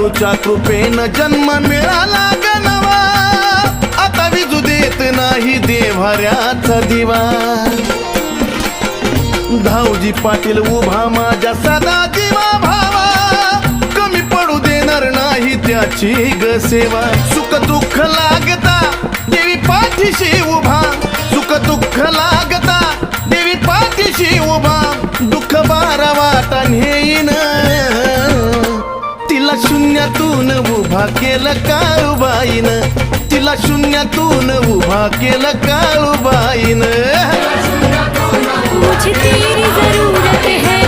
विठुरायाच्या कृपेनं जन्म मिळाला ग नवा, आता विजू देत नाही देव्हाऱ्याचा दिवा. धावजी पाटील उभा माझ्या सदा जीवा भावा, कमी पडू देणार नाही त्याची ग सेवा. सुख दुःख लागता देवी पाठीशी उभा, सुख दुःख लागता देवी पाठीशी उभा. दुःख बारा वाटा नेईन, तिला शून्यातून उभा केलं काळूबाईनं, तिला शून्यातून उभा केलं काळूबाईनं. मुझे तेरी जरूरत है.